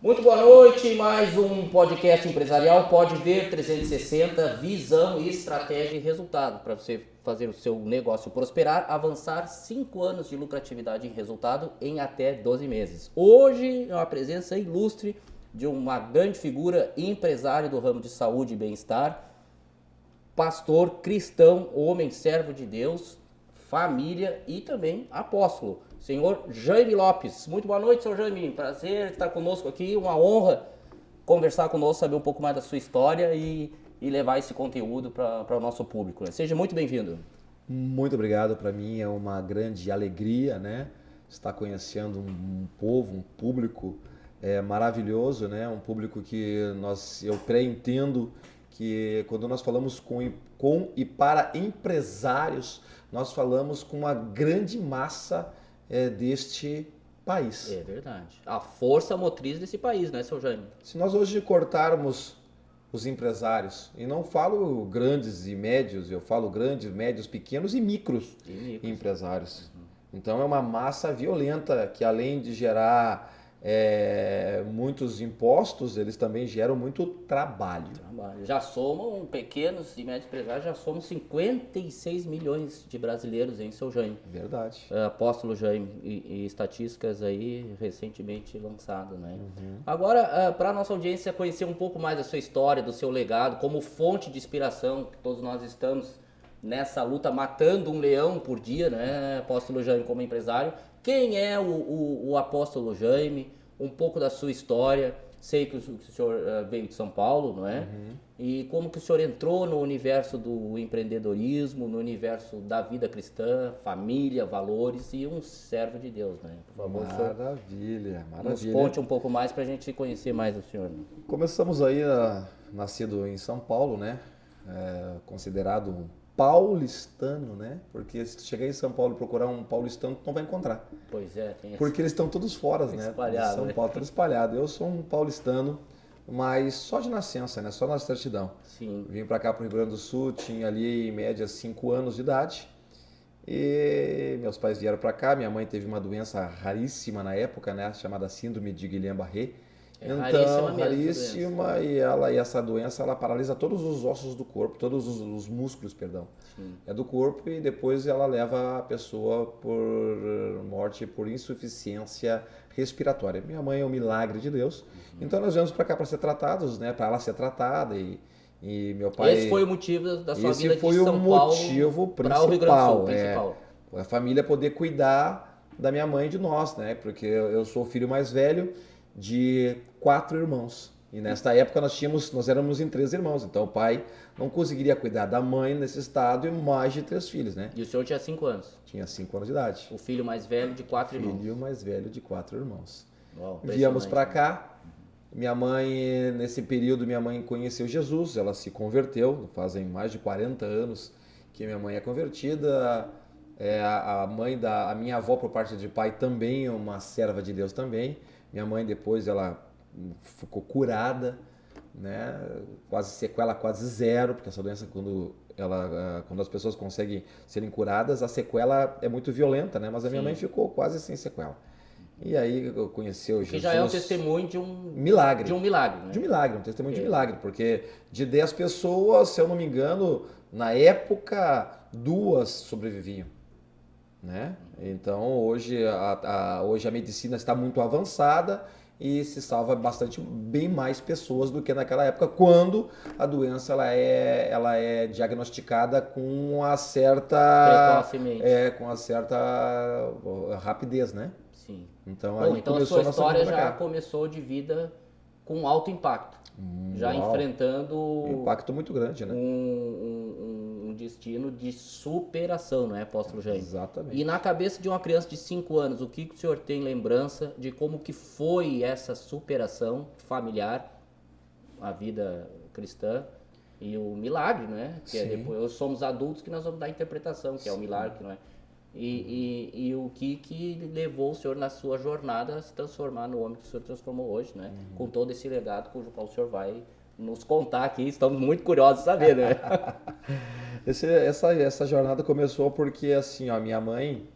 Muito boa noite, mais um podcast empresarial, Pode Ver 360, visão, estratégia e resultado, para você fazer o seu negócio prosperar, avançar 5 anos de lucratividade em resultado em até 12 meses. Hoje é uma presença ilustre de uma grande figura, empresário do ramo de saúde e bem-estar, pastor cristão, homem servo de Deus, família e também apóstolo. Senhor Jaime Lopes. Muito boa noite, senhor Jaime. Prazer estar conosco aqui. Uma honra conversar conosco, saber um pouco mais da sua história e levar esse conteúdo para o nosso público. Seja muito bem-vindo. Muito obrigado. Para mim é uma grande alegria, né? Estar conhecendo um povo, um público maravilhoso, né? Um público que eu pré-entendo que quando nós falamos com e para empresários, nós falamos com uma grande massa deste país. É verdade. A força motriz desse país, né, seu Jaime? Se nós hoje cortarmos os empresários, e não falo grandes e médios, eu falo grandes, médios, pequenos e micros empresários. Uhum. Então é uma massa violenta que, além de gerar muitos impostos, eles também geram muito trabalho. Já somam, pequenos e médios empresários, já somos 56 milhões de brasileiros, hein, seu Jaime? Verdade. Apóstolo Jaime, e estatísticas aí recentemente lançado, né? Uhum. Agora, para a nossa audiência conhecer um pouco mais da sua história, do seu legado, como fonte de inspiração, que todos nós estamos nessa luta, matando um leão por dia, né, apóstolo Jaime, como empresário. Quem é o apóstolo Jaime? Um pouco da sua história. Sei que o senhor veio de São Paulo, não é? Uhum. E como que o senhor entrou no universo do empreendedorismo, no universo da vida cristã, família, valores e um servo de Deus, né? Por favor, maravilha. Nos conte um pouco mais para a gente conhecer mais o senhor. Né? Começamos aí, nascido em São Paulo, né? Considerado um paulistano, né? Porque se chegar em São Paulo e procurar um paulistano, tu não vai encontrar. Pois é, tem porque eles estão todos fora, né? Espalhado, São Paulo, todos espalhados. Eu sou um paulistano, mas só de nascença, né? Só na certidão. Sim. Vim para cá, para o Rio Grande do Sul, tinha ali em média 5 anos de idade. E meus pais vieram para cá. Minha mãe teve uma doença raríssima na época, né? Chamada síndrome de Guillain-Barré. Então, raríssima, e essa doença ela paralisa todos os ossos do corpo, todos os músculos, perdão, do corpo, e depois ela leva a pessoa por morte por insuficiência respiratória. Minha mãe é um milagre de Deus, então nós viemos para cá para ser tratados, né, para ela ser tratada, e meu pai... Esse foi o motivo da sua vida de São Paulo. Esse foi o motivo principal, o Rio Grande do Sul, principal. A família poder cuidar da minha mãe e de nós, né, porque eu sou o filho mais velho de 4 irmãos. E nesta época nós éramos em 3 irmãos. Então o pai não conseguiria cuidar da mãe nesse estado e mais de 3 filhos, né? E o senhor tinha 5 anos? Tinha 5 anos de idade. O filho mais velho de 4 irmãos? O filho mais velho de 4 irmãos. Uau, viemos para cá. Minha mãe, nesse período, minha mãe conheceu Jesus. Ela se converteu. Fazem mais de 40 anos que minha mãe é convertida. A minha avó, por parte de pai, também é uma serva de Deus também. Minha mãe depois ela ficou curada, né? Sequela quase zero, porque essa doença quando as pessoas conseguem serem curadas, a sequela é muito violenta, né? Mas a minha mãe ficou quase sem sequela. E aí eu conheci o Jesus. Que já é um testemunho de um milagre. De um milagre, né? De um milagre, um testemunho de milagre, porque de 10 pessoas, se eu não me engano, na época 2 sobreviviam. Né? Então hoje a medicina está muito avançada e se salva bem mais pessoas do que naquela época, quando a doença ela é diagnosticada com uma certa rapidez, né? Sim. Então, então a sua história já começou de vida com alto impacto, já enfrentando um impacto muito grande, né? Um destino de superação, não é, apóstolo Jaime? Exatamente. E na cabeça de uma criança de 5 anos, o que o senhor tem lembrança de como que foi essa superação familiar, a vida cristã e o milagre, né? Que é depois somos adultos que nós vamos dar a interpretação, que é o milagre, não é? E o que levou o senhor na sua jornada a se transformar no homem que o senhor transformou hoje, né? Com todo esse legado cujo qual o senhor vai nos contar aqui, estamos muito curiosos de saber, né? Essa jornada começou porque, assim, ó, minha mãe,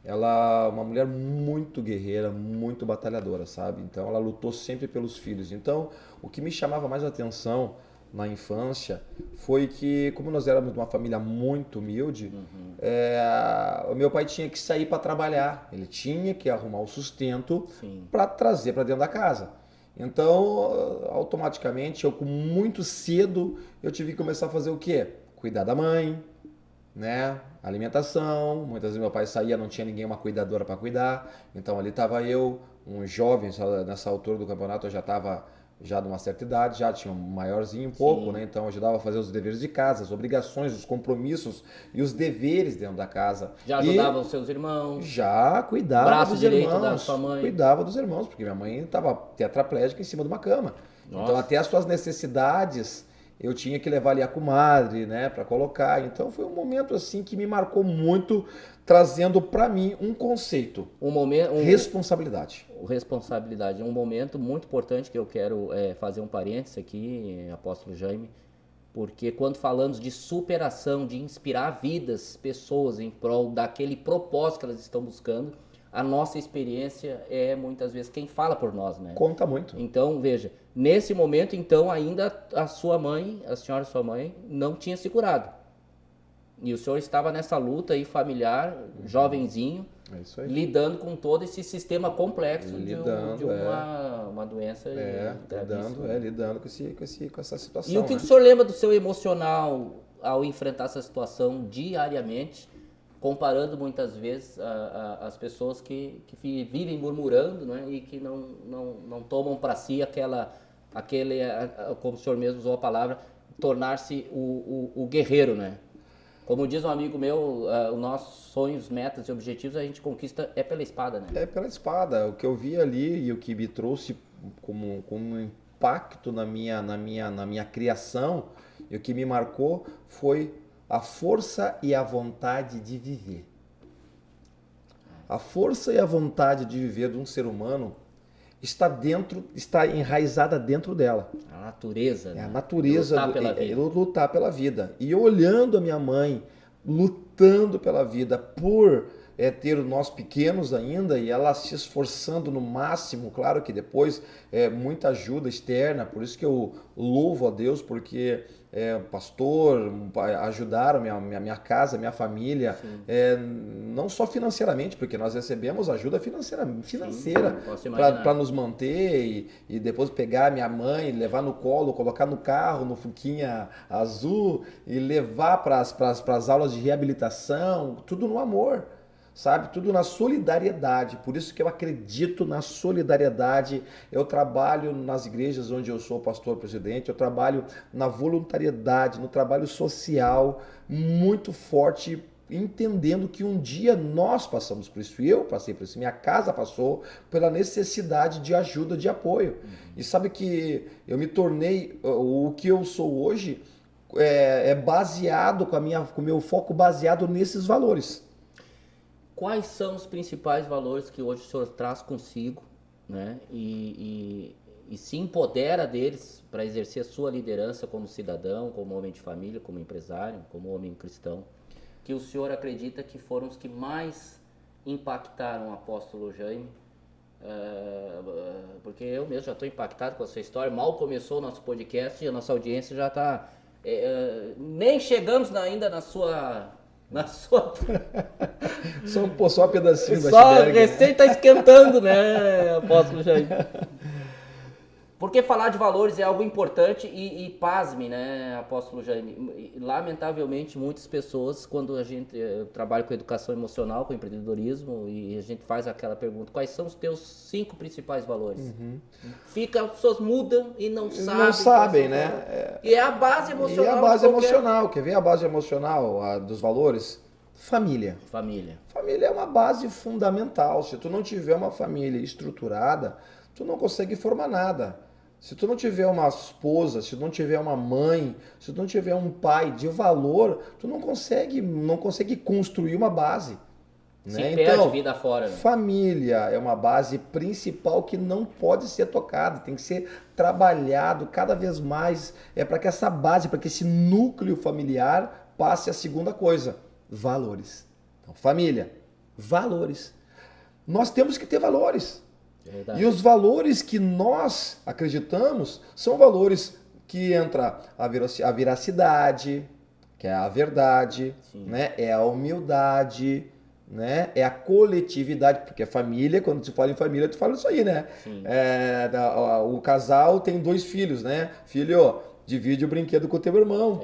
ela é uma mulher muito guerreira, muito batalhadora, sabe? Então ela lutou sempre pelos filhos. Então o que me chamava mais atenção na infância foi que, como nós éramos de uma família muito humilde, o meu pai tinha que sair para trabalhar, ele tinha que arrumar o sustento para trazer para dentro da casa. Então, automaticamente, eu com muito cedo, eu tive que começar a fazer o quê? Cuidar da mãe, né? Alimentação. Muitas vezes meu pai saía, não tinha ninguém, uma cuidadora para cuidar. Então ali estava eu, um jovem, nessa altura do campeonato eu já estava já de uma certa idade, já tinha um maiorzinho um pouco, né? Então eu ajudava a fazer os deveres de casa, as obrigações, os compromissos e os deveres dentro da casa. Já ajudava os seus irmãos? Já cuidava braço dos direito irmãos. da sua mãe? Cuidava dos irmãos, porque minha mãe estava tetraplégica em cima de uma cama. Nossa. Então até as suas necessidades eu tinha que levar ali a comadre, né, para colocar. Então foi um momento assim que me marcou muito, trazendo para mim um conceito, responsabilidade. Responsabilidade, um momento muito importante que eu quero fazer um parênteses aqui, apóstolo Jaime, porque quando falamos de superação, de inspirar vidas, pessoas em prol daquele propósito que elas estão buscando, a nossa experiência é muitas vezes quem fala por nós, né? Conta muito. Então, veja, nesse momento, então, ainda a sua mãe, a senhora sua mãe, não tinha se curado. E o senhor estava nessa luta aí familiar, jovenzinho, lidando com todo esse sistema complexo de uma doença lidando com essa situação. E o que o senhor lembra do seu emocional ao enfrentar essa situação diariamente, comparando muitas vezes as pessoas que vivem murmurando, né, e que não tomam para si como o senhor mesmo usou a palavra, tornar-se o guerreiro, né? Como diz um amigo meu, os nossos sonhos, metas e objetivos a gente conquista pela espada, né? É pela espada. O que eu vi ali e o que me trouxe como um impacto na minha criação e o que me marcou foi a força e a vontade de viver. A força e a vontade de viver de um ser humano está enraizada dentro dela. A natureza. A natureza lutar pela vida. E olhando a minha mãe lutando pela vida por ter nós pequenos ainda e ela se esforçando no máximo, claro que depois muita ajuda externa, por isso que eu louvo a Deus, porque pastor, ajudaram minha casa, minha família, não só financeiramente, porque nós recebemos ajuda financeira para nos manter e depois pegar minha mãe, levar no colo, colocar no carro, no Fuquinha azul e levar para as aulas de reabilitação, tudo no amor. Sabe? Tudo na solidariedade. Por isso que eu acredito na solidariedade. Eu trabalho nas igrejas onde eu sou pastor presidente, eu trabalho na voluntariedade, no trabalho social, muito forte, entendendo que um dia nós passamos por isso, eu passei por isso, minha casa passou pela necessidade de ajuda, de apoio. E sabe que eu me tornei o que eu sou hoje baseado com o meu foco baseado nesses valores. Quais são os principais valores que hoje o senhor traz consigo, né? E se empodera deles para exercer a sua liderança como cidadão, como homem de família, como empresário, como homem cristão, que o senhor acredita que foram os que mais impactaram o apóstolo Jaime? Porque eu mesmo já estou impactado com a sua história. Mal começou o nosso podcast e a nossa audiência já está... nem chegamos ainda na sua... Só um pedacinho da Só recém está esquentando, né, apóstolo Jaime? Porque falar de valores é algo importante e pasme, né, apóstolo Jaime? Lamentavelmente, muitas pessoas, quando eu trabalho com educação emocional, com empreendedorismo, e a gente faz aquela pergunta, quais são os teus 5 principais valores? As pessoas mudam e não sabem. Não sabem, né? E é a base emocional. E a base emocional. Quer ver a base emocional dos valores? Família. Família é uma base fundamental. Se tu não tiver uma família estruturada, tu não consegue formar nada. Se tu não tiver uma esposa, se tu não tiver uma mãe, se tu não tiver um pai de valor, tu não consegue construir uma base. Se perde vida fora. Né? Família é uma base principal que não pode ser tocada, tem que ser trabalhado cada vez mais. É para que essa base, para que esse núcleo familiar passe a segunda coisa, valores. Então, família, Valores. Nós temos que ter valores. Verdade. E os valores que nós acreditamos são valores que entra a veracidade, que é a verdade, né? É a humildade, né? É a coletividade, porque família, quando tu fala em família, tu fala isso aí, né? O casal tem 2 filhos, né? Filho, divide o brinquedo com o teu irmão.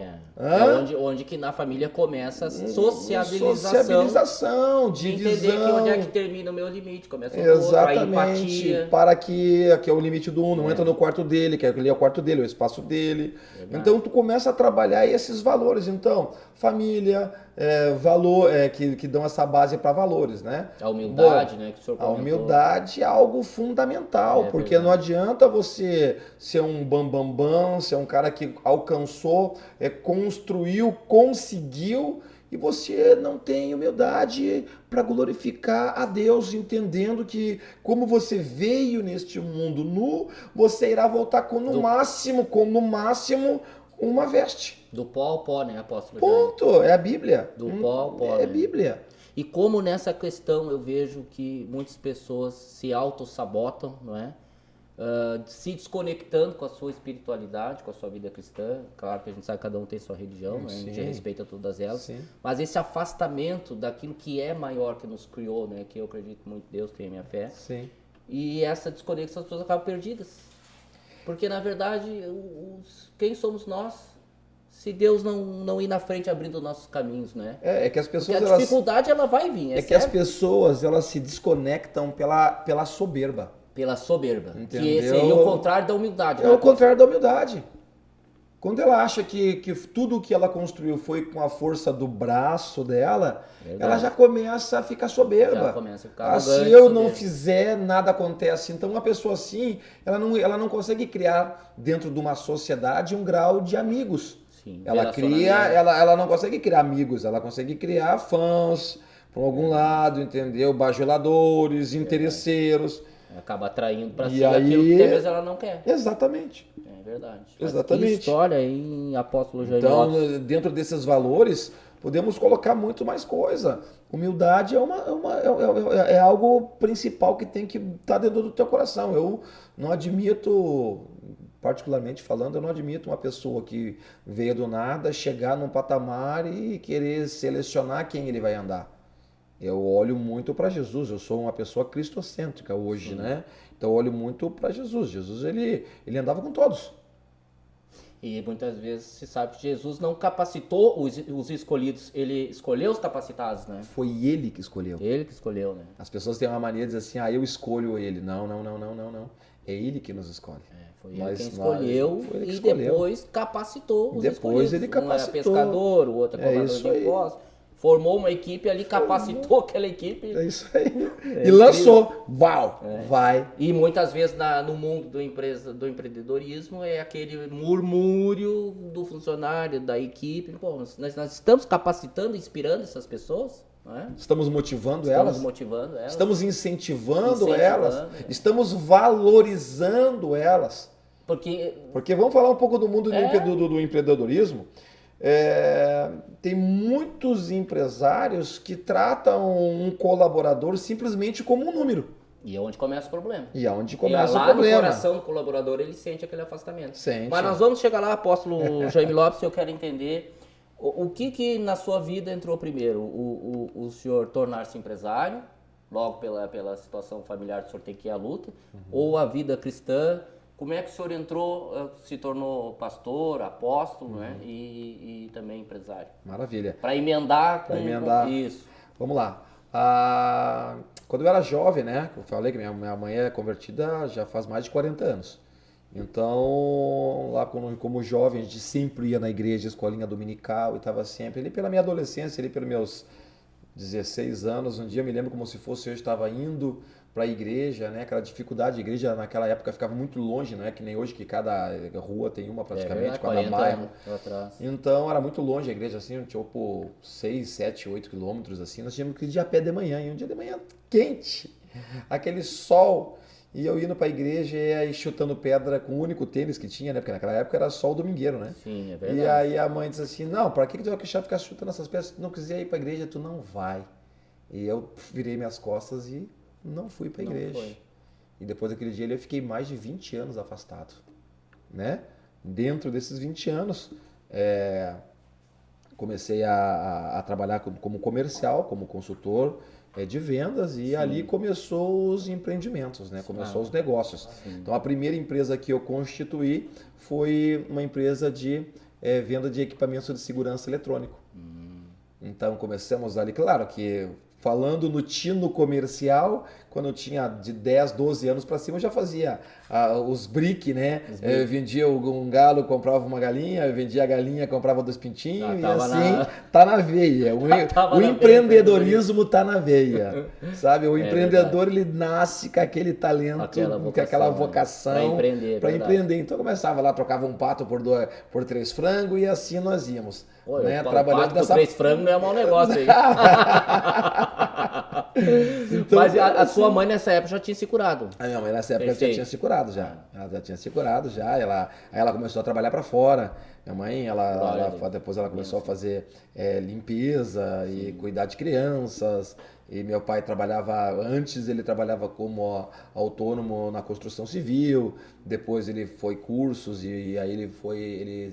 Onde que na família começa a sociabilização. Divisão. Entender que onde é que termina o meu limite, começa o outro, a Exatamente. empatia. Para que é o limite do um, não entra no quarto dele, que ali é o quarto dele, o espaço dele. Verdade. Então tu começa a trabalhar esses valores. Então, família, valor, que dão essa base para valores, né? A humildade, né? Que o senhor A comentou. humildade é algo fundamental, porque verdade. não adianta você ser um bambambam, ser um cara que alcançou, construiu, conseguiu, e você não tem humildade para glorificar a Deus, entendendo que como você veio neste mundo nu, você irá voltar com no máximo uma veste. Do pó ao pó, né, apóstolo? Ponto, é a Bíblia. Do pó ao pó. É a Bíblia. E como nessa questão eu vejo que muitas pessoas se auto-sabotam, não é? Se desconectando com a sua espiritualidade, com a sua vida cristã. Claro que a gente sabe que cada um tem sua religião, né? A gente respeita todas elas. Sim. Mas esse afastamento daquilo que é maior, que nos criou, né? Que eu acredito muito em Deus, tenho a minha fé. Sim. E essa desconexão, as pessoas acabam perdidas. Porque na verdade, quem somos nós? Se Deus não ir na frente abrindo nossos caminhos, né? É que as pessoas... Porque a dificuldade ela vai vir, que as pessoas elas se desconectam pela soberba. Pela soberba. Entendeu? Que seria o contrário da humildade. É o contrário da humildade. Quando ela acha que tudo que ela construiu foi com a força do braço dela, ela já começa a ficar soberba. Já começa a ficar arrogante, se eu soberba. não fizer, nada acontece. Então, uma pessoa assim, ela não consegue criar dentro de uma sociedade um grau de amigos. Sim, ela não consegue criar amigos, ela consegue criar fãs por algum lado, entendeu? Bajuladores, interesseiros. Acaba atraindo para si aí, aquilo que talvez ela não quer. Exatamente. É verdade. Exatamente. Que história aí, apóstolo Jaime Então, Lopes. dentro desses valores, podemos colocar muito mais coisa. Humildade é algo principal que tem que estar dentro do teu coração. Eu não admito, particularmente falando, eu não admito uma pessoa que veio do nada chegar num patamar e querer selecionar quem ele vai andar. Eu olho muito para Jesus, eu sou uma pessoa cristocêntrica hoje, né? Então eu olho muito para Jesus. Jesus, ele andava com todos. E muitas vezes se sabe que Jesus não capacitou os escolhidos, ele escolheu os capacitados, né? Foi ele que escolheu. Ele que escolheu, né? As pessoas têm uma mania de dizer assim, eu escolho ele. Não. É ele que nos escolhe. Foi ele quem escolheu ele que e escolheu. Depois capacitou os Depois escolhidos. ele capacitou. Um era pescador, o outro é cobrador isso de aí. impostos. Formou uma equipe ali, capacitou aquela equipe. É isso aí. E lançou. Vai. E muitas vezes no mundo do empreendedorismo é aquele murmúrio do funcionário, da equipe. Pô, nós estamos capacitando, inspirando essas pessoas, não é? Estamos motivando elas. Motivando elas. Estamos incentivando elas. Estamos valorizando elas. Porque vamos falar um pouco do mundo do empreendedorismo. Tem muitos empresários que tratam um colaborador simplesmente como um número. E é onde começa o problema. Lá no coração do colaborador ele sente aquele afastamento. Sente. Mas nós vamos chegar lá, apóstolo Jaime Lopes, eu quero entender o que na sua vida entrou primeiro? O senhor tornar-se empresário, logo pela situação familiar que o senhor tem que ir à luta, ou a vida cristã? Como é que o senhor entrou, se tornou pastor, apóstolo, né? E também empresário? Maravilha. Para emendar com isso. Vamos lá. Quando eu era jovem, né? Eu falei que minha mãe é convertida já faz mais de 40 anos. Então, lá como jovem, a gente sempre ia na igreja, escolinha dominical, e estava sempre, ali pela minha adolescência, ali pelos meus 16 anos, um dia eu me lembro como se fosse eu estava indo para a igreja, né? Aquela dificuldade, a igreja naquela época ficava muito longe, não é que nem hoje que cada rua tem uma praticamente, cada bairro. Então era muito longe a igreja, assim, tipo 6, 7, 8 quilômetros, assim, nós tínhamos que ir de a pé de manhã, e um dia de manhã quente, aquele sol, e eu indo para a igreja e aí chutando pedra com o único tênis que tinha, né? Porque naquela época era só o domingueiro, né? Sim, é verdade. E aí a mãe disse assim, não, para que tu vai ficar chutando essas pedras? Se tu não quiser ir para a igreja, tu não vai. E eu virei minhas costas e não fui para a igreja. Foi. E depois daquele dia eu fiquei mais de 20 anos afastado, né? Dentro desses 20 anos, comecei a trabalhar como comercial, como consultor de vendas, e ali começou os empreendimentos, né? Começou os negócios. Sim. Então a primeira empresa que eu constituí foi uma empresa de venda de equipamentos de segurança eletrônico. Então começamos ali, claro que falando no tino comercial, quando eu tinha de 10, 12 anos para cima, eu já fazia os brick, né? Eu vendia um galo, comprava uma galinha, eu vendia a galinha, comprava 2 pintinhos, e assim, tá na veia. O empreendedorismo tá na veia, sabe? O empreendedor, ele nasce com aquele talento, com aquela vocação para empreender. Então eu começava lá, trocava um pato por 3 frangos e assim nós íamos. Pô, né? Trabalhando com 3 frangos não é mau negócio aí. Então, mas a sua mãe nessa época já tinha se curado. A minha mãe nessa época já tinha se curado já. Ela já tinha se curado já. Aí ela começou a trabalhar para fora. Minha mãe, depois ela começou a fazer limpeza e cuidar de crianças. E meu pai antes ele trabalhava como autônomo na construção civil. Depois ele foi cursos e aí ele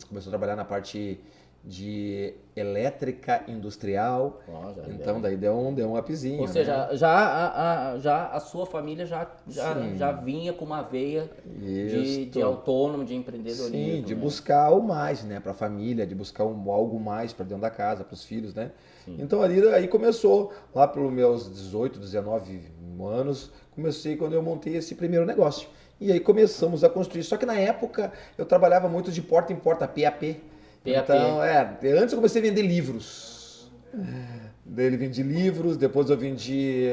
começou a trabalhar na parte de elétrica industrial. Então daí deu um upzinho. Ou seja, né? já a sua família já vinha com uma veia de autônomo, de empreendedorismo. Sim, de buscar o mais, né, para a família, de buscar algo mais para dentro da casa, para os filhos, né? Sim. Então aí começou, lá pelos meus 18, 19 anos, comecei quando eu montei esse primeiro negócio. E aí começamos a construir. Só que na época eu trabalhava muito de porta em porta, PAP. Então, antes eu comecei a vender livros. Daí ele vendi livros, depois eu vendi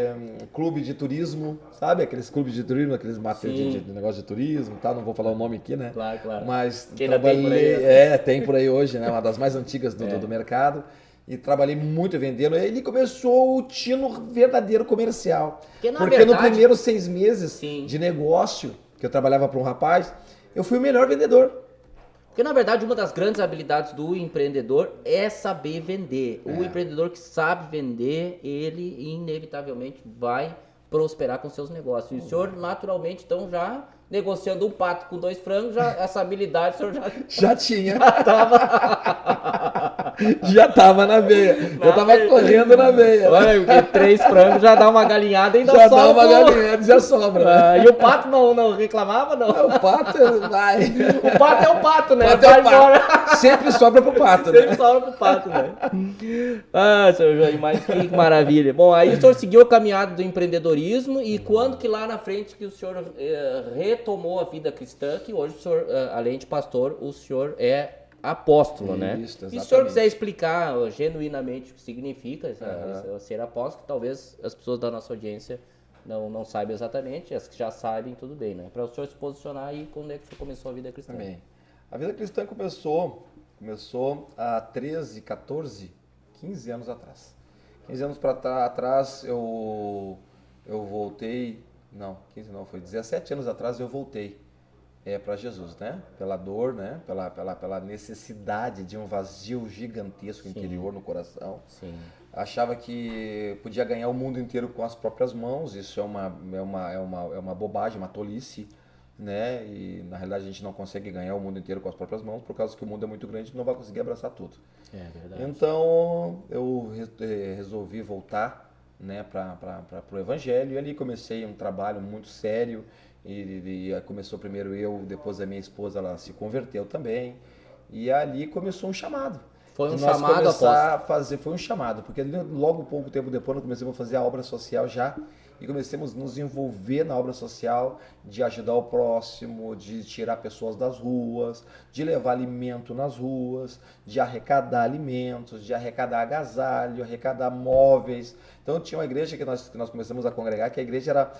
clube de turismo, sabe? Aqueles clubes de turismo, aqueles de negócio de turismo, tá? Não vou falar o nome aqui, né? Claro. Mas que trabalhei, tem por aí hoje, né? Uma das mais antigas do mercado. E trabalhei muito vendendo. E aí ele começou o tino verdadeiro comercial. Porque no primeiros 6 meses de negócio que eu trabalhava para um rapaz, eu fui o melhor vendedor. Porque, na verdade, uma das grandes habilidades do empreendedor é saber vender. O empreendedor que sabe vender, ele inevitavelmente vai prosperar com seus negócios. E o senhor, naturalmente, então, já negociando um pato com 2 frangos, essa habilidade o senhor já tinha. Já tava na veia. Já tava correndo na veia. Olha, porque 3 frangos já dá uma galinhada e ainda sobra. Já dá uma galinhada e já sobra. Né? E o pato não reclamava, não? O pato vai. O pato é o pato, né? Pato embora. Sempre sobra pro pato, né? Sempre sobra pro pato, né? Senhor Jair, mas que maravilha. Bom, aí o senhor seguiu a caminhada do empreendedorismo e quando que lá na frente que o senhor retomou a vida cristã, que hoje o senhor, além de pastor, o senhor é apóstolo, né? Isso, e se o senhor quiser explicar genuinamente o que significa ser apóstolo, que talvez as pessoas da nossa audiência não saibam exatamente, as que já sabem, tudo bem, né? Para o senhor se posicionar aí, quando é que o senhor começou a vida cristã? Amém. A vida cristã começou há 13, 14, 15 anos atrás. 15 anos atrás eu voltei, não, 15 não, foi 17 anos atrás eu voltei para Jesus, né? Pela dor, né? Pela necessidade de um vazio gigantesco interior no coração. Sim. Achava que podia ganhar o mundo inteiro com as próprias mãos. Isso é uma bobagem, uma tolice, né? E na realidade a gente não consegue ganhar o mundo inteiro com as próprias mãos por causa que o mundo é muito grande e não vai conseguir abraçar tudo. É verdade. Então eu resolvi voltar, né, para o Evangelho, e ali comecei um trabalho muito sério. E começou primeiro eu, depois a minha esposa, ela se converteu também. E ali começou um chamado. Foi um chamado após? Foi um chamado, porque logo pouco tempo depois nós começamos a fazer a obra social já. E começamos a nos envolver na obra social, de ajudar o próximo, de tirar pessoas das ruas, de levar alimento nas ruas, de arrecadar alimentos, de arrecadar agasalho, arrecadar móveis. Então tinha uma igreja que nós começamos a congregar, que a igreja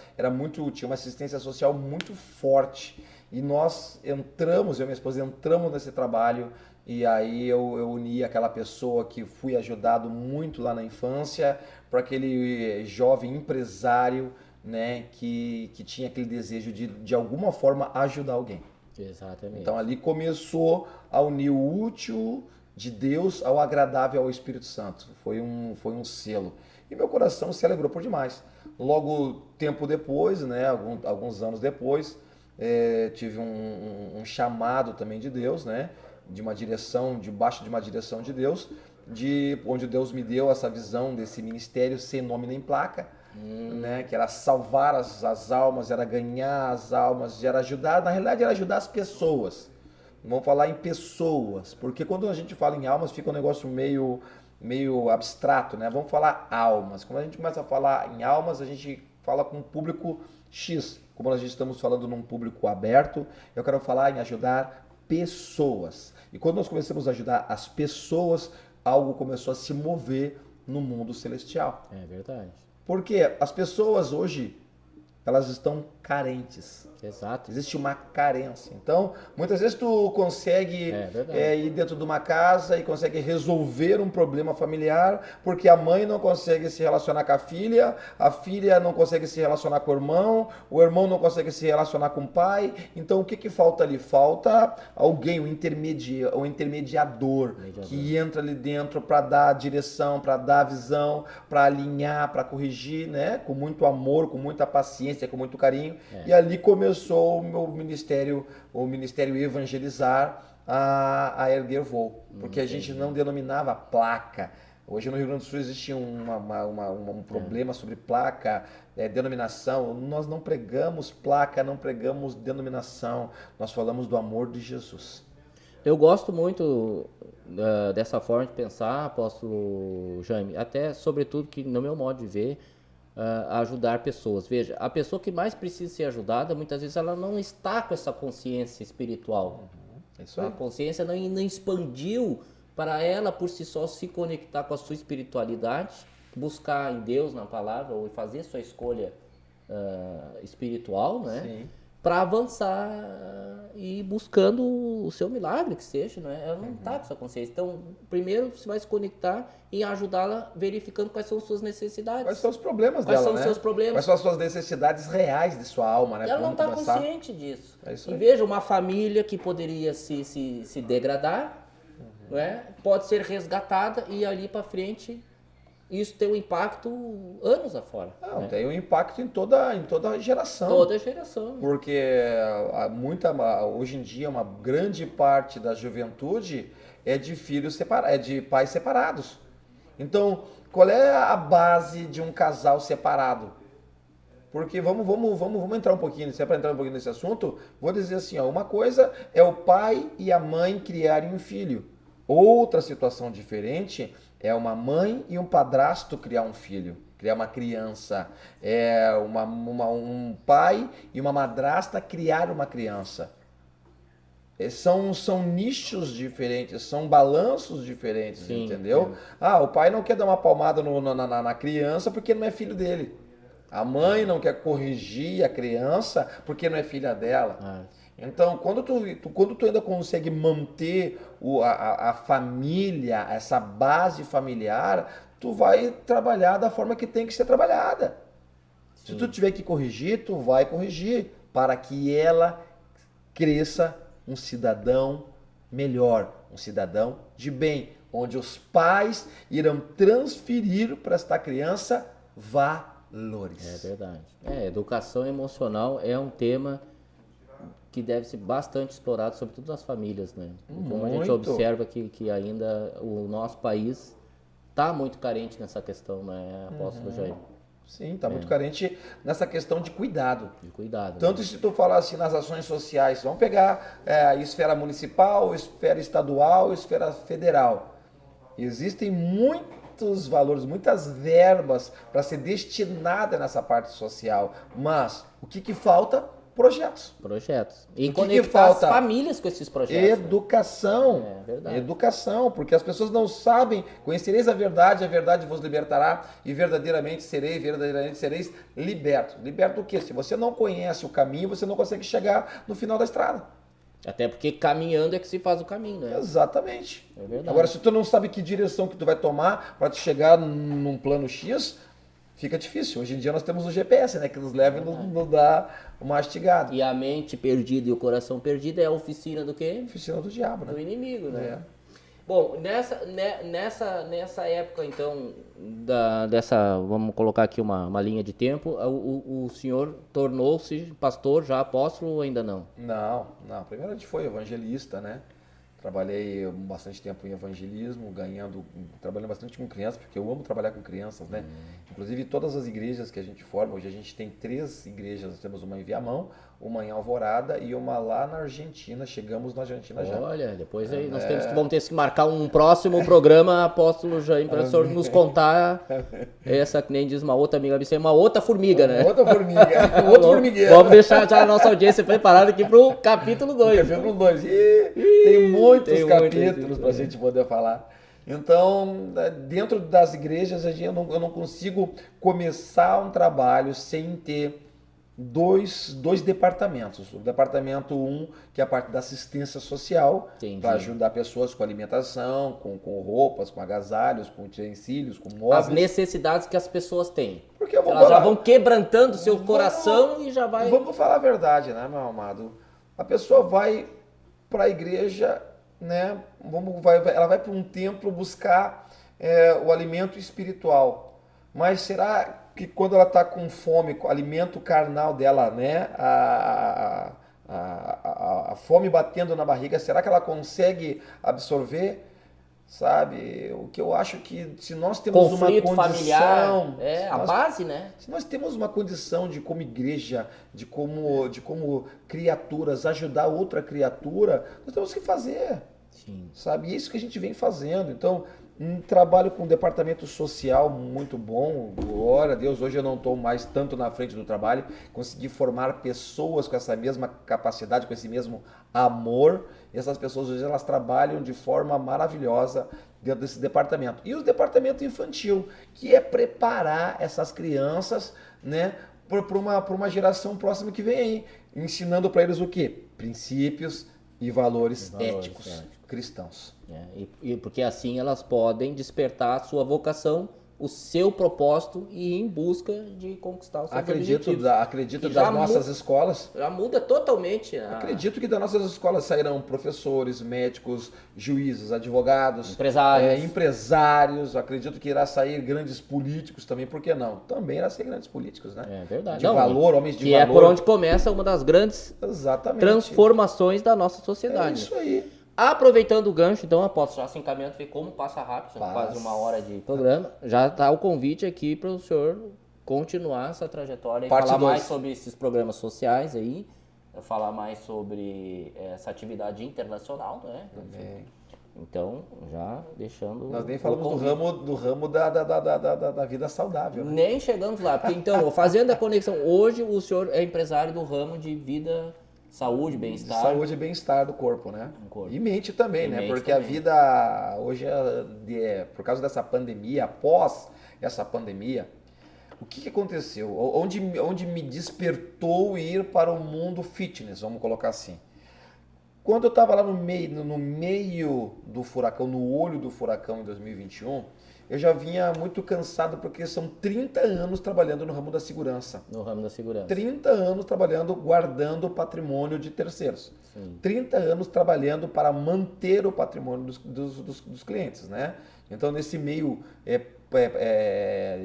tinha uma assistência social muito forte. E nós entramos, eu e minha esposa entramos nesse trabalho. E aí eu uni aquela pessoa que fui ajudado muito lá na infância para aquele jovem empresário, né, que tinha aquele desejo de alguma forma ajudar alguém. Exatamente. Então ali começou a unir o útil de Deus ao agradável ao Espírito Santo. Foi um selo. e meu coração se alegrou por demais. Logo, tempo depois, né, alguns anos depois, tive um chamado também de Deus, né, debaixo de uma direção de Deus, onde Deus me deu essa visão desse ministério sem nome nem placa, né, que era salvar as almas, era ganhar as almas, era ajudar, na realidade era ajudar as pessoas. Vamos falar em pessoas, porque quando a gente fala em almas fica um negócio meio abstrato, né? Vamos falar almas. Quando a gente começa a falar em almas, a gente fala com um público X. Como nós estamos falando num público aberto, eu quero falar em ajudar pessoas. E quando nós começamos a ajudar as pessoas, algo começou a se mover no mundo celestial. É verdade. Porque as pessoas hoje, elas estão carentes. Exato. Existe uma carência. Então, muitas vezes tu consegue ir dentro de uma casa e consegue resolver um problema familiar porque a mãe não consegue se relacionar com a filha não consegue se relacionar com o irmão não consegue se relacionar com o pai. Então, o que falta ali? Falta alguém, um intermediador que entra ali dentro para dar a direção, para dar a visão, para alinhar, para corrigir, né? Com muito amor, com muita paciência, com muito carinho. E ali começou o meu ministério, Evangelizar, a erguer voo. Porque a gente não denominava placa. Hoje no Rio Grande do Sul existe um problema sobre placa, denominação. Nós não pregamos placa, não pregamos denominação. Nós falamos do amor de Jesus. Eu gosto muito dessa forma de pensar, apóstolo Jaime, até sobretudo que no meu modo de ver, ajudar pessoas. Veja, a pessoa que mais precisa ser ajudada, muitas vezes ela não está com essa consciência espiritual. Isso aí. A consciência não expandiu para ela por si só se conectar com a sua espiritualidade, buscar em Deus, na palavra, ou fazer sua escolha espiritual, né? Sim. Para avançar e ir buscando o seu milagre, que seja, né? Ela não está com essa consciência. Então, primeiro você vai se conectar e ajudá-la verificando quais são as suas necessidades. Quais são os problemas Quais dela, são os né? seus problemas. Quais são as suas necessidades reais de sua alma, né? Ela não Vamos está começar. consciente disso. É isso E aí. veja, uma família que poderia se degradar, né? Pode ser resgatada e ali para frente isso tem um impacto anos afora. Não, né? tem um impacto em toda a geração. Toda a geração. Porque hoje em dia uma grande parte da juventude é de pais separados. Então, qual é a base de um casal separado? Porque vamos entrar um pouquinho, se é para entrar um pouquinho nesse assunto, vou dizer assim, uma coisa é o pai e a mãe criarem um filho. Outra situação diferente é uma mãe e um padrasto criar um filho, criar uma criança. É um pai e uma madrasta criar uma criança. São nichos diferentes, são balanços diferentes, Sim, entendeu? O pai não quer dar uma palmada na criança porque não é filho dele. A mãe não quer corrigir a criança porque não é filha dela. Então, quando tu ainda consegue manter a família, essa base familiar, tu vai trabalhar da forma que tem que ser trabalhada. Sim. Se tu tiver que corrigir, tu vai corrigir para que ela cresça um cidadão melhor, um cidadão de bem, onde os pais irão transferir para esta criança valores. É verdade. Educação emocional é um tema que deve ser bastante explorado, sobretudo nas famílias, né? Como a gente observa que ainda o nosso país está muito carente nessa questão, né, apóstolo Jair? Sim, está muito carente nessa questão de cuidado. De cuidado. Tanto se tu falar assim nas ações sociais, vamos pegar a esfera municipal, esfera estadual, esfera federal. Existem muitos valores, muitas verbas para ser destinada nessa parte social, mas o que falta? Projetos. E conectar as famílias com esses projetos. Educação. Né? É verdade. Educação, porque as pessoas não sabem. Conhecereis a verdade vos libertará e verdadeiramente sereis libertos. Liberto o quê? Se você não conhece o caminho, você não consegue chegar no final da estrada. Até porque caminhando é que se faz o caminho, né? Exatamente. É verdade. Agora, se tu não sabe que direção que tu vai tomar para te chegar num plano X, fica difícil. Hoje em dia nós temos o GPS, né? Que nos leva e nos dá o mastigado. E a mente perdida e o coração perdido é a oficina do quê? Oficina do diabo, né? Do inimigo, né? Bom, nessa época, então, vamos colocar aqui uma linha de tempo, o senhor tornou-se pastor já apóstolo ou ainda não? Não. Primeiro a gente foi evangelista, né? Trabalhei bastante tempo em evangelismo, trabalhando bastante com crianças, porque eu amo trabalhar com crianças, né? Inclusive todas as igrejas que a gente forma, hoje a gente tem 3 igrejas, nós temos uma em Viamão, uma em Alvorada e uma lá na Argentina, chegamos na Argentina já. Olha, depois aí vamos ter que marcar um próximo programa, apóstolo Jair, para o senhor nos contar essa, que nem diz uma outra amiga, isso é uma outra formiga, né? Outra formiga, outro formigueiro. Vamos deixar já a nossa audiência preparada aqui para o capítulo 2. Capítulo 2, tem muitos capítulos para a gente poder falar. Então, dentro das igrejas, eu não consigo começar um trabalho sem ter dois departamentos. O departamento 1, que é a parte da assistência social, para ajudar pessoas com alimentação, com roupas, com agasalhos, com utensílios, com móveis. As necessidades que as pessoas têm. Porque elas já vão quebrantando seu coração e já vai... Vamos falar a verdade, né, meu amado? A pessoa vai para a igreja, né? Ela vai para um templo buscar o alimento espiritual. Mas será que quando ela está com fome, o alimento carnal dela, né? A fome batendo na barriga, será que ela consegue absorver? Sabe? O que eu acho que se nós temos conflito uma condição... familiar, base, né? Se nós temos uma condição de como igreja, de como criaturas, ajudar outra criatura, nós temos que fazer. Sim. Sabe? E é isso que a gente vem fazendo. Então, um trabalho com um departamento social muito bom, glória a Deus, hoje eu não estou mais tanto na frente do trabalho, consegui formar pessoas com essa mesma capacidade, com esse mesmo amor, e essas pessoas hoje elas trabalham de forma maravilhosa dentro desse departamento. E o departamento infantil, que é preparar essas crianças, né, para uma geração próxima que vem aí, ensinando para eles o quê? Princípios e valores éticos cristãos. E porque assim elas podem despertar a sua vocação, o seu propósito e ir em busca de conquistar os seus objetivos. Acredito das nossas escolas. Já muda totalmente. Acredito que das nossas escolas sairão professores, médicos, juízes, advogados, empresários. Acredito que irá sair grandes políticos também, por que não? Também irá sair grandes políticos, né? É verdade. De valor, homens de valor. Que é por onde começa uma das grandes transformações da nossa sociedade. É isso aí. Aproveitando o gancho, então, apóstolo, já se encaminhando, vê como passa rápido, quase 1 hora de programa. Já está o convite aqui para o senhor continuar essa trajetória e falar mais sobre esses programas sociais aí, falar mais sobre essa atividade internacional, né? Também. Então, já deixando... Nós nem falamos do ramo da vida saudável. Né? Nem chegamos lá, porque então, fazendo a conexão, hoje o senhor é empresário do ramo de vida... Saúde, bem-estar. Saúde e bem-estar do corpo, né? E mente também, né? Porque também. A vida hoje, por causa dessa pandemia, após essa pandemia, o que aconteceu? Onde me despertou ir para o mundo fitness, vamos colocar assim. Quando eu estava lá no meio do furacão, no olho do furacão em 2021, eu já vinha muito cansado porque são 30 anos trabalhando no ramo da segurança. No ramo da segurança. 30 anos trabalhando, guardando o patrimônio de terceiros. Sim. 30 anos trabalhando para manter o patrimônio dos clientes, né? Então, nesse meio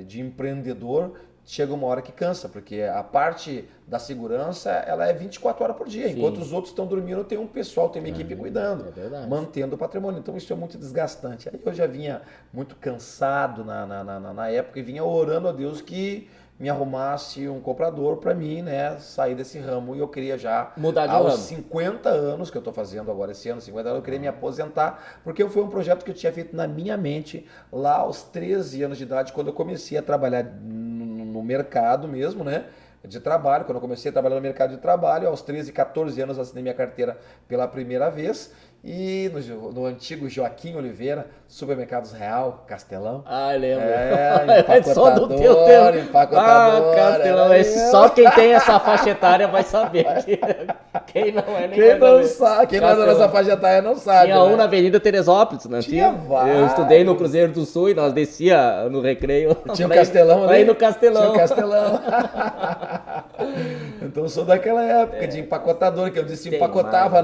de empreendedor, chega uma hora que cansa, porque a parte da segurança, ela é 24 horas por dia. Sim. Enquanto os outros estão dormindo, tem um pessoal, tem uma equipe cuidando, mantendo o patrimônio. Então isso é muito desgastante. Aí eu já vinha muito cansado na época e vinha orando a Deus que me arrumasse um comprador para mim, né, sair desse ramo. E eu queria já, mudar de aos ramo. 50 anos, que eu estou fazendo agora esse ano, 50 anos, eu queria me aposentar, porque foi um projeto que eu tinha feito na minha mente lá aos 13 anos de idade, quando eu comecei a trabalhar no mercado mesmo, né, de trabalho. Quando eu comecei a trabalhar no mercado de trabalho, aos 13, 14 anos, assinei minha carteira pela primeira vez. E no antigo Joaquim Oliveira, Supermercados Real, Castelão. Ah, eu lembro. Empacotador, só do teu tempo. Empacotador. Castelão, só quem tem essa faixa etária vai saber. Quem não é, nem quem não sabe, quem não é da nossa faixa etária não sabe. Tinha um na Avenida Teresópolis, né? Tinha vários. Eu estudei no Cruzeiro do Sul e nós descia no recreio. Tinha o Castelão ali? Aí no Castelão. Tinha o Castelão. Então eu sou daquela época de empacotador, que eu disse empacotava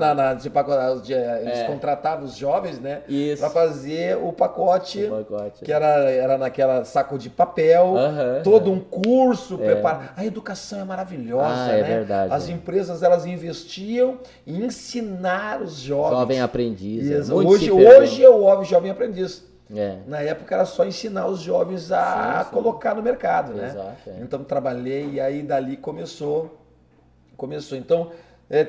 eles contratavam os jovens, né? Isso. Para fazer o pacote, pacote. que era naquela saco de papel, todo um curso preparado. A educação é maravilhosa, né? É verdade. As empresas, elas investiam em ensinar os jovens. Jovem aprendiz. Hoje é o jovem aprendiz. Na época era só ensinar os jovens a colocar no mercado, né? Exato, Então trabalhei e aí dali começou. Então,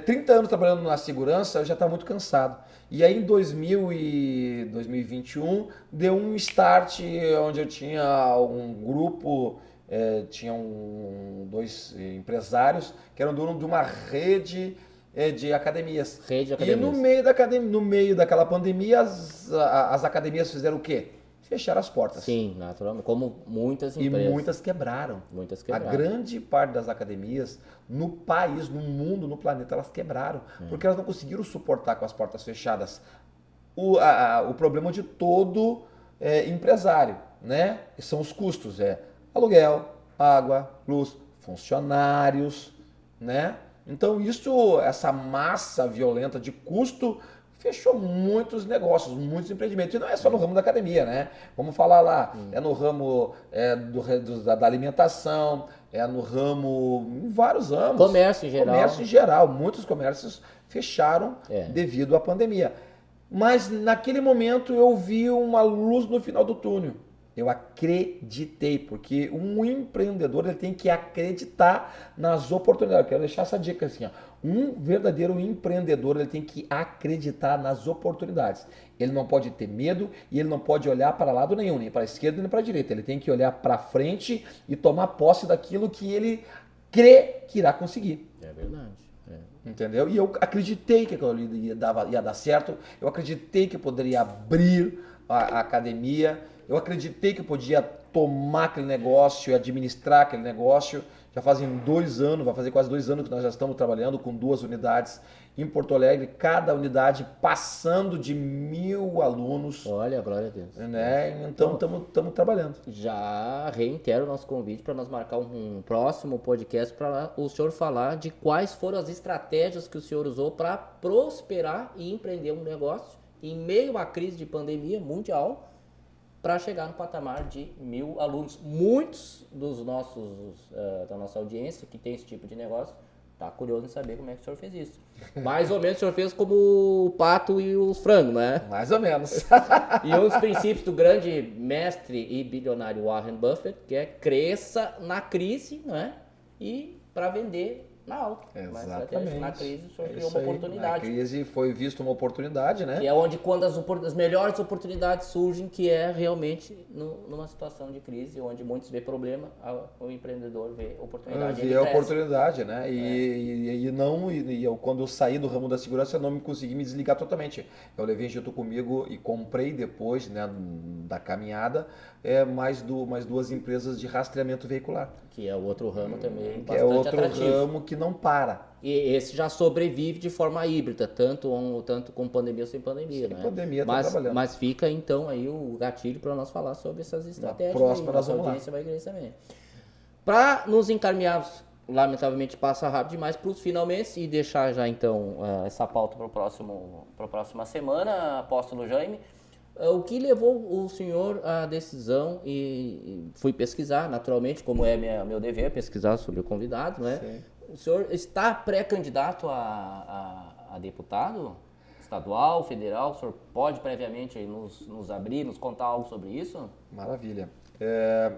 30 anos trabalhando na segurança, eu já estava muito cansado. E aí em 2021 deu um start onde eu tinha um grupo, dois empresários que eram donos de uma rede de academias. E no meio daquela pandemia, as academias fizeram o quê? Fecharam as portas. Sim, naturalmente, como muitas empresas. E muitas quebraram. A grande parte das academias no país, no mundo, no planeta, elas quebraram. Porque elas não conseguiram suportar com as portas fechadas o problema de todo empresário, né? São os custos, aluguel, água, luz, funcionários, né? Então essa massa violenta de custo fechou muitos negócios, muitos empreendimentos. E não é só no ramo da academia, né? Vamos falar lá, é no ramo da alimentação, é no ramo, em vários ramos. Comércio em geral. Muitos comércios fecharam devido à pandemia. Mas naquele momento eu vi uma luz no final do túnel. Eu acreditei, porque um empreendedor ele tem que acreditar nas oportunidades. Eu quero deixar essa dica assim, ó. Um verdadeiro empreendedor ele tem que acreditar nas oportunidades. Ele não pode ter medo e ele não pode olhar para lado nenhum, nem para a esquerda nem para a direita. Ele tem que olhar para frente e tomar posse daquilo que ele crê que irá conseguir. É verdade. Entendeu? E eu acreditei que aquilo ia dar certo. Eu acreditei que eu poderia abrir a academia. Eu acreditei que eu podia tomar aquele negócio e administrar aquele negócio. Já fazem 2 anos, vai fazer quase 2 anos que nós já estamos trabalhando com 2 unidades em Porto Alegre, cada unidade passando de 1.000 alunos. Olha, glória a Deus. Né? Então estamos trabalhando. Já reitero o nosso convite para nós marcar um próximo podcast para o senhor falar de quais foram as estratégias que o senhor usou para prosperar e empreender um negócio em meio à crise de pandemia mundial, para chegar no patamar de 1.000 alunos. Muitos dos da nossa audiência que tem esse tipo de negócio tá curioso em saber como é que o senhor fez isso. Mais ou menos o senhor fez como o pato e os frangos, né? Mais ou menos. E um dos princípios do grande mestre e bilionário Warren Buffett, que é cresça na crise, né? E para vender na alta. Exatamente. Na crise, o senhor criou uma oportunidade. Na crise foi vista uma oportunidade, né? Que é onde quando as melhores oportunidades surgem, que é realmente numa situação de crise, onde muitos vê problema, o empreendedor vê oportunidade. Vê a oportunidade, né? E eu, quando eu saí do ramo da segurança, eu não consegui me desligar totalmente. Eu levei junto comigo e comprei depois, né, da caminhada, mais 2 empresas de rastreamento veicular. Que é outro ramo também bastante atrativo. Que é outro ramo que não para. E esse já sobrevive de forma híbrida, tanto com pandemia ou sem pandemia, né? Pandemia, trabalhando. Mas fica então aí o gatilho para nós falar sobre essas estratégias. Próxima nós vamos lá. Vai querer também. Para nos encaminharmos, lamentavelmente passa rápido demais para os finalmente e deixar já então essa pauta para a próxima semana, apóstolo Jaime. O que levou o senhor à decisão e fui pesquisar, naturalmente, como é meu dever, pesquisar sobre o convidado, né? Sim. O senhor está pré-candidato a deputado estadual, federal? O senhor pode previamente aí nos abrir, nos contar algo sobre isso? Maravilha.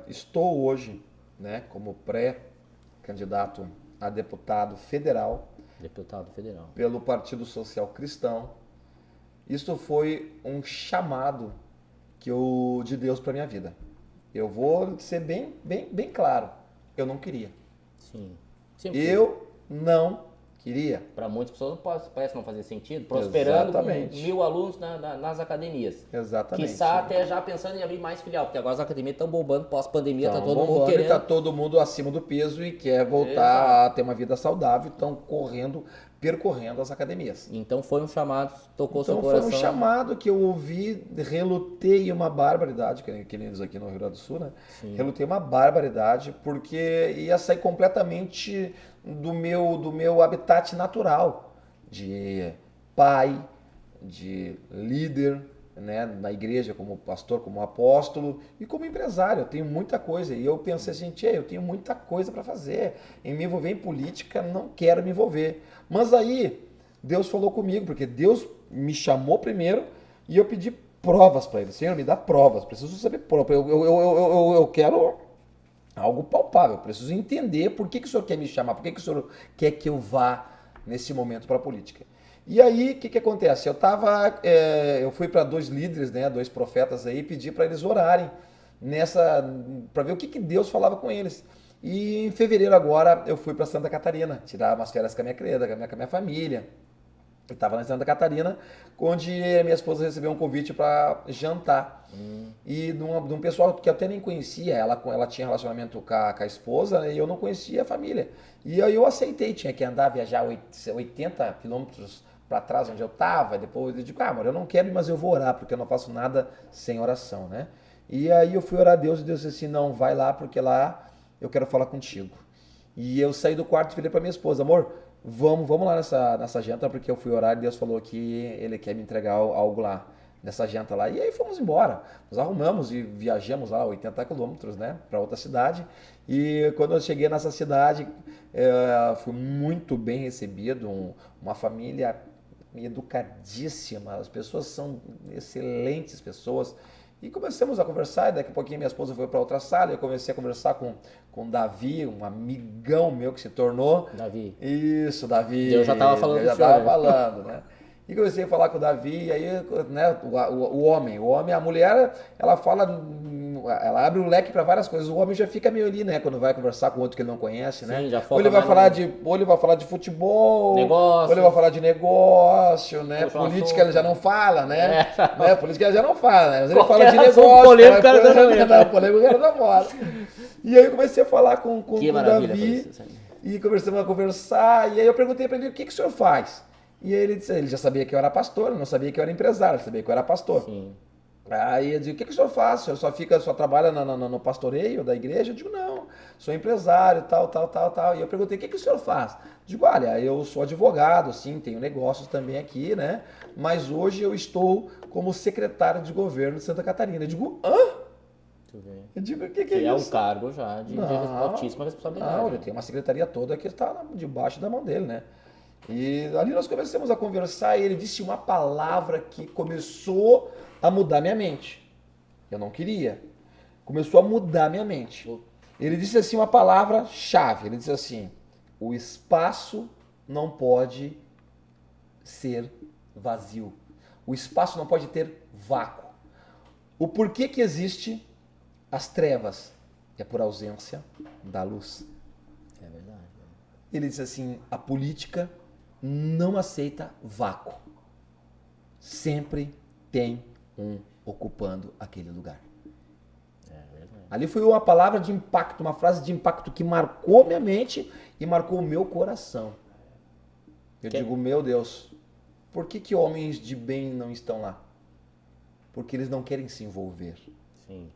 Estou hoje, né, como pré-candidato a deputado federal. Deputado federal. Pelo Partido Social Cristão. Isso foi um chamado de Deus para minha vida. Eu vou ser bem claro. Eu não queria. Sim. Eu não queria. Para muitas pessoas parece não fazer sentido. Prosperando Exatamente. com 1.000 alunos nas academias. Exatamente. Quiçá até já pensando em abrir mais filial, porque agora as academias estão bombando, pós-pandemia, tá todo mundo querendo. Está todo mundo acima do peso e quer voltar a ter uma vida saudável, estão percorrendo as academias. Então foi um chamado, tocou seu coração. Foi um chamado que eu ouvi, relutei uma barbaridade, que nem diz aqui no Rio Grande do Sul, né? Sim. Relutei uma barbaridade, porque ia sair completamente do meu habitat natural, de pai, de líder, né, na igreja, como pastor, como apóstolo e como empresário. Eu tenho muita coisa. E eu pensei assim, eu tenho muita coisa para fazer. Em me envolver em política, não quero me envolver. Mas aí, Deus falou comigo, porque Deus me chamou primeiro e eu pedi provas para ele. Senhor, me dá provas. Preciso saber provas. Eu quero algo palpável. Preciso entender por que o Senhor quer me chamar, por que o Senhor quer que eu vá nesse momento para a política. E aí, o que acontece? Eu fui para 2 líderes, né, 2 profetas aí, pedi para eles orarem para ver o que Deus falava com eles. E em fevereiro agora eu fui para Santa Catarina, tirar umas férias com a minha querida, com a minha família. Eu estava lá em Santa Catarina, onde minha esposa recebeu um convite para jantar. E de um pessoal que eu até nem conhecia, ela tinha relacionamento com a esposa, né, e eu não conhecia a família. E aí eu aceitei, tinha que viajar 80 quilômetros para trás onde eu estava. Depois eu digo, amor, eu não quero ir, mas eu vou orar, porque eu não faço nada sem oração, né? E aí eu fui orar a Deus e Deus disse assim, não, vai lá, porque lá eu quero falar contigo. E eu saí do quarto e falei para minha esposa, amor, vamos lá nessa janta, porque eu fui orar e Deus falou que ele quer me entregar algo lá, nessa janta lá. E aí fomos embora. Nós arrumamos e viajamos lá 80 quilômetros, né, para outra cidade. E quando eu cheguei nessa cidade, fui muito bem recebido, uma família educadíssima, as pessoas são excelentes pessoas. E começamos a conversar, e daqui a pouquinho minha esposa foi para outra sala, e eu comecei a conversar com o Davi, um amigão meu que se tornou. Davi. Isso, Davi. Eu já estava falando eu já estava falando, né? E comecei a falar com o Davi, e aí, né, o homem, a mulher, ela fala, ela abre o leque para várias coisas. O homem já fica meio ali, né, quando vai conversar com outro que ele não conhece, né? Sim, já foca ou ele vai falar de futebol, negócio, ou ele vai falar de negócio, né? Puxa, Política ele já não fala, né? É. Né? Política ele já não fala, né? Mas ele Qualquer fala de assunto negócio. polêmico, o cara já não entra. Polêmico, o cara não fala. E aí eu comecei a falar com Que o maravilha, Davi, foi isso. e começamos a conversar, e aí eu perguntei para ele, o que o senhor faz? E aí ele disse, ele já sabia que eu era pastor, ele não sabia que eu era empresário, ele sabia que eu era pastor. Sim. Aí eu digo, o que o senhor faz? O senhor só trabalha no pastoreio da igreja? Eu digo, não, sou empresário, tal. E eu perguntei, o que o senhor faz? Eu digo, olha, eu sou advogado, sim, tenho negócios também aqui, né? Mas hoje eu estou como secretário de governo de Santa Catarina. Eu digo, hã? Eu digo, o que é Que isso? é um cargo já de altíssima responsabilidade. Não, ele tem uma secretaria toda que está debaixo da mão dele, né? E ali nós começamos a conversar e ele disse uma palavra que começou a mudar minha mente. Eu não queria. Começou a mudar minha mente. Ele disse assim uma palavra-chave. Ele disse assim, o espaço não pode ser vazio. O espaço não pode ter vácuo. O porquê que existe as trevas é por ausência da luz. É verdade. Ele disse assim, a política não aceita vácuo. Sempre tem um ocupando aquele lugar. É verdade. Ali foi uma palavra de impacto, uma frase de impacto que marcou minha mente e marcou o meu coração. Eu digo, meu Deus, por que homens de bem não estão lá? Porque eles não querem se envolver. Sim.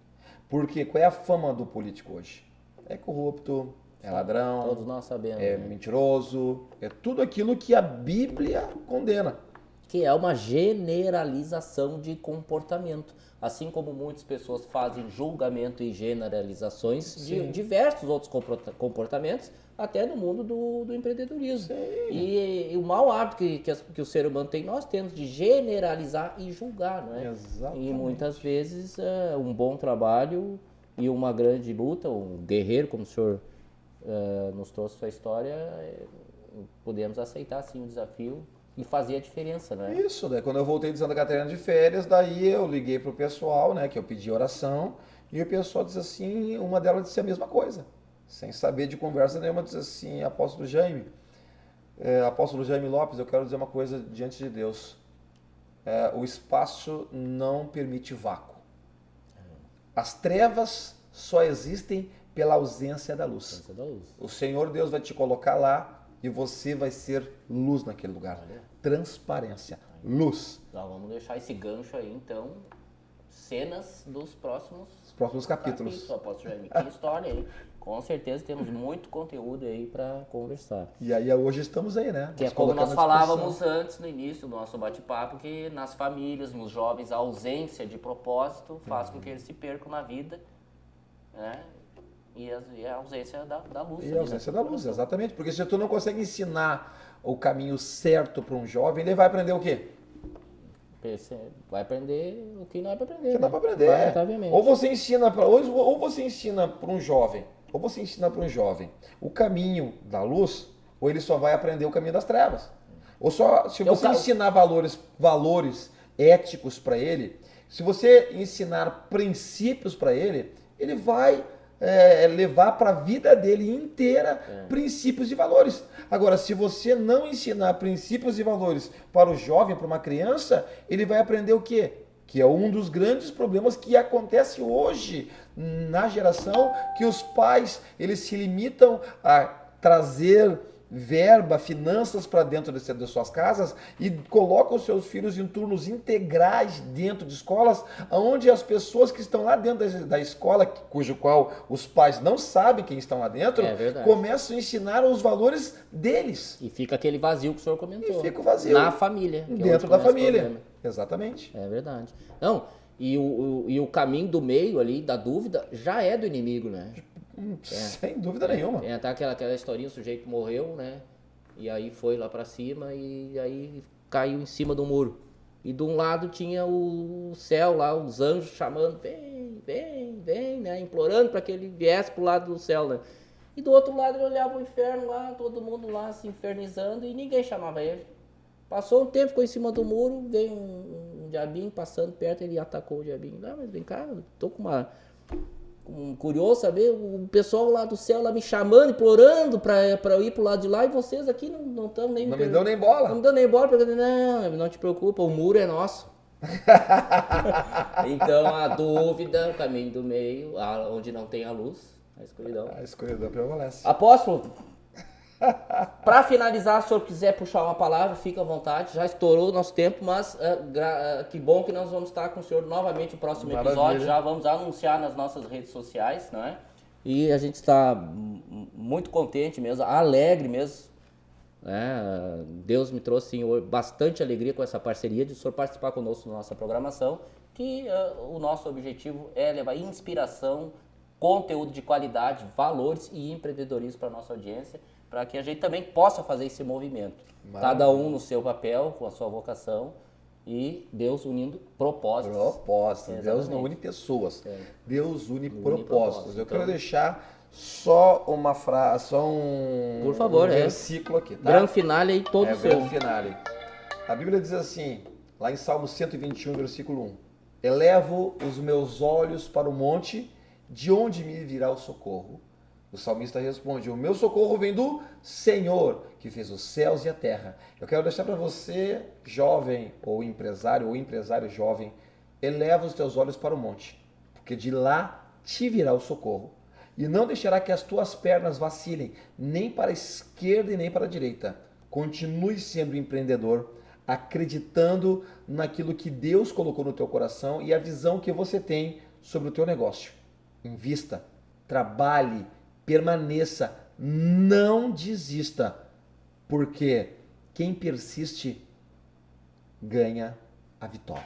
Porque qual é a fama do político hoje? É corrupto, é ladrão, Todos nós sabemos. é mentiroso, é tudo aquilo que a Bíblia condena. Que é uma generalização de comportamento. Assim como muitas pessoas fazem julgamento e generalizações de diversos outros comportamentos, até no mundo do empreendedorismo. E o mau hábito que o ser humano tem, nós temos de generalizar e julgar, não é? Exatamente. E muitas vezes um bom trabalho e uma grande luta, um guerreiro, como o senhor nos trouxe sua história, podemos aceitar sim o desafio e fazer a diferença, né? Isso, daí quando eu voltei de Santa Catarina de férias, daí eu liguei pro pessoal, né, que eu pedi oração, e o pessoal disse assim, uma delas disse a mesma coisa, sem saber de conversa nenhuma, disse assim, apóstolo Jaime Lopes, eu quero dizer uma coisa diante de Deus, o espaço não permite vácuo. As trevas só existem pela ausência da luz. O Senhor Deus vai te colocar lá, e você vai ser luz naquele lugar. Transparência. Luz. Então, vamos deixar esse gancho aí, então. Cenas dos próximos Os próximos capítulos. Apóstolo Jaime. Que história, hein? Com certeza temos muito conteúdo aí para conversar. E aí hoje estamos aí, né? Que é como nós falávamos antes no início do nosso bate-papo, que nas famílias, nos jovens, a ausência de propósito faz com que eles se percam na vida, né? E a ausência da luz. E a ausência da luz, exatamente. Porque se tu não consegue ensinar o caminho certo para um jovem, ele vai aprender o quê? Vai aprender o que não é para aprender. Que não é para aprender. Vai, ou você ensina para um jovem, ou você ensina para um jovem o caminho da luz, ou ele só vai aprender o caminho das trevas. Ou só se você ensinar valores éticos para ele, se você ensinar princípios para ele, ele vai levar para a vida dele inteira princípios e valores. Agora, se você não ensinar princípios e valores para o jovem, para uma criança, ele vai aprender o quê? Que é um dos grandes problemas que acontece hoje na geração, que os pais eles se limitam a trazer verba, finanças para dentro de suas casas e colocam os seus filhos em turnos integrais dentro de escolas, onde as pessoas que estão lá dentro da escola, cujo qual os pais não sabem quem estão lá dentro, começam a ensinar os valores deles. E fica aquele vazio que o senhor comentou. E fica o vazio. Na família. Dentro da família. Exatamente. É verdade. Não, e o caminho do meio ali, da dúvida, já é do inimigo, né? Sem dúvida nenhuma. Até aquela historinha, o sujeito morreu, né? E aí foi lá pra cima e aí caiu em cima do muro. E de um lado tinha o céu lá, os anjos chamando, vem, né? Implorando para que ele viesse pro lado do céu, né? E do outro lado ele olhava o inferno lá, todo mundo lá se infernizando e ninguém chamava ele. Passou um tempo, ficou em cima do muro, veio um diabinho passando perto, ele atacou o diabinho. Não, mas vem cá, eu tô com curioso saber, o pessoal lá do céu lá me chamando, implorando pra eu ir pro lado de lá, e vocês aqui não estão nem... Não me dão nem bola. Não me dão nem bola, porque não te preocupa, o muro é nosso. Então a dúvida, o caminho do meio, onde não tem a luz, a escuridão. A escuridão prevalece. Apóstolo, para finalizar, se o senhor quiser puxar uma palavra, fica à vontade. Já estourou o nosso tempo, mas que bom que nós vamos estar com o senhor novamente no próximo episódio. Já vamos anunciar nas nossas redes sociais, não é? E a gente está muito contente mesmo, alegre mesmo. Deus me trouxe sim, bastante alegria com essa parceria de o senhor participar conosco na nossa programação, que o nosso objetivo é levar inspiração, conteúdo de qualidade, valores e empreendedorismo para a nossa audiência, para que a gente também possa fazer esse movimento. Maravilha. Cada um no seu papel, com a sua vocação, e Deus unindo propósitos. Deus não une pessoas. Deus une propósitos. Eu quero deixar só uma frase, por favor, versículo aqui. Tá? Grande finale aí, todo seu. Grande finale. A Bíblia diz assim, lá em Salmo 121, versículo 1. Elevo os meus olhos para o monte, de onde me virá o socorro? O salmista responde, o meu socorro vem do Senhor, que fez os céus e a terra. Eu quero deixar para você, jovem ou empresário jovem, eleva os teus olhos para o monte, porque de lá te virá o socorro. E não deixará que as tuas pernas vacilem, nem para a esquerda e nem para a direita. Continue sendo empreendedor, acreditando naquilo que Deus colocou no teu coração e a visão que você tem sobre o teu negócio. Invista, trabalhe, permaneça, não desista, porque quem persiste ganha a vitória.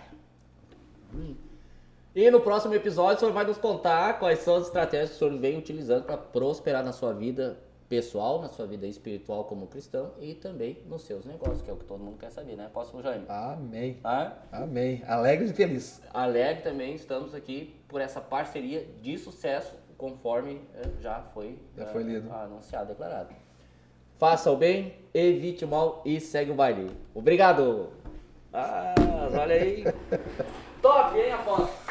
E no próximo episódio o senhor vai nos contar quais são as estratégias que o senhor vem utilizando para prosperar na sua vida pessoal, na sua vida espiritual como cristão e também nos seus negócios, que é o que todo mundo quer saber, né, Apóstolo Jaime? Amém. Amém. Alegre e feliz. Alegre também, estamos aqui por essa parceria de sucesso, conforme já foi lido, anunciado, declarado. Faça o bem, evite o mal e segue o baile. Obrigado! Olha aí! Top, hein, Apóstolo?